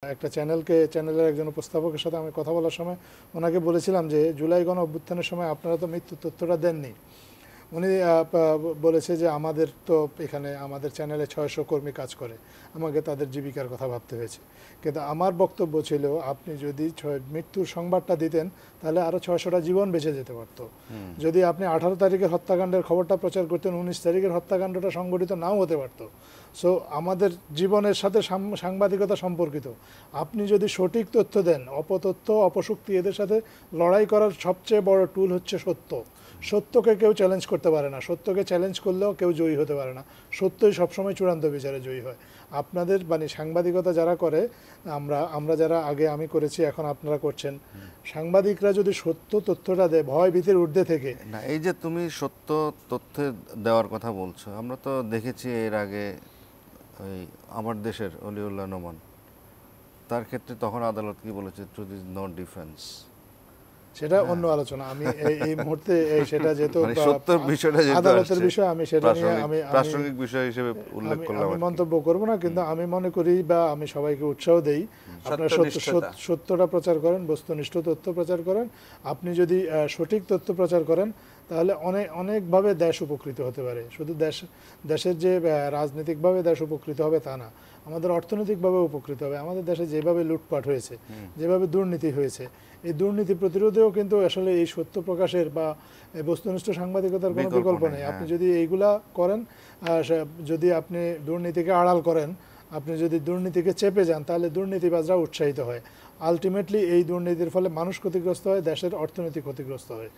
একটা চ্যানেলের একজন উপস্থাপকের সাথে আমি কথা বলার সময় ওনাকে বলেছিলাম যে জুলাই গণ অভ্যুত্থানের সময় আপনারা তো মৃত্যুর তথ্যটা দেননি। উনি বলেছে যে আমাদের তো এখানে আমাদের চ্যানেলে 600 কর্মী কাজ করে, আমাকে তাদের জীবিকার কথা ভাবতে হয়েছে। কিন্তু আমার বক্তব্য ছিল আপনি যদি মৃত্যুর সংবাদটা দিতেন তাহলে আরও 600টা জীবন বেঁচে যেতে পারতো। যদি আপনি 18 তারিখের হত্যাকাণ্ডের খবরটা প্রচার করতেন 19 তারিখের হত্যাকাণ্ডটা সংগঠিত নাও হতে পারতো। সো আমাদের জীবনের সাথে সাংবাদিকতা সম্পর্কিত। আপনি যদি সঠিক তথ্য দেন, অপতথ্য অপশক্তি এদের সাথে লড়াই করার সবচেয়ে বড় টুল হচ্ছে সত্য। সত্যকে কেউ চ্যালেঞ্জ করতে পারে না, সত্যকে চ্যালেঞ্জ করলেও কেউ জয়ী হতে পারে না। সত্যই সবসময় চূড়ান্ত বিচারে জয়ী হয়। আপনাদের মানে সাংবাদিকতা যারা করে, আমরা যারা আগে আমি করেছি এখন আপনারা করছেন, সাংবাদিকরা যদি সত্য তথ্যটা দেয় ভয় ভীতির ঊর্ধ্বে থেকে না। এই যে তুমি সত্য তথ্য দেওয়ার কথা বলছো, আমরা তো দেখেছি এর আগে ওই আমার দেশের অলিউল্লাহ নোমান, তার ক্ষেত্রে তখন আদালত কি বলেছে, ট্রুথ ইজ নট ডিফেন্স। সেটা অন্য আলোচনা। আমি এই মুহূর্তে সেটা যেহেতু সত্যের বিষয়টা আদালতের বিষয়, আমি সেটা নিয়ে প্রাসঙ্গিক বিষয় হিসেবে উল্লেখ করলাম। আমি মন্তব্য করব না, কিন্তু আমি মনে করি বা আমি সবাইকে উৎসাহ দেই আপনারা সত্যটা প্রচার করেন, বস্তুনিষ্ঠ তথ্য প্রচার করেন। আপনি যদি সঠিক তথ্য প্রচার করেন তাহলে অনেকভাবে দেশ উপকৃত হতে পারে। শুধু দেশের যে রাজনৈতিকভাবে দেশ উপকৃত হবে তা না, আমাদের অর্থনৈতিকভাবে উপকৃত হবে। আমাদের দেশে যেভাবে লুটপাট হয়েছে, যেভাবে দুর্নীতি হয়েছে, এই দুর্নীতি প্রতিরোধেও কিন্তু আসলে এই সত্য প্রকাশের বা বস্তুনিষ্ঠ সাংবাদিকতার কোনো বিকল্প নেই। আপনি যদি এইগুলা করেন, যদি আপনি দুর্নীতিকে আড়াল করেন, আপনি যদি দুর্নীতিকে চেপে যান, তাহলে দুর্নীতিবাজরা উৎসাহিত হয়। আলটিমেটলি এই দুর্নীতির ফলে মানুষ ক্ষতিগ্রস্ত হয়, দেশের অর্থনীতি ক্ষতিগ্রস্ত হয়।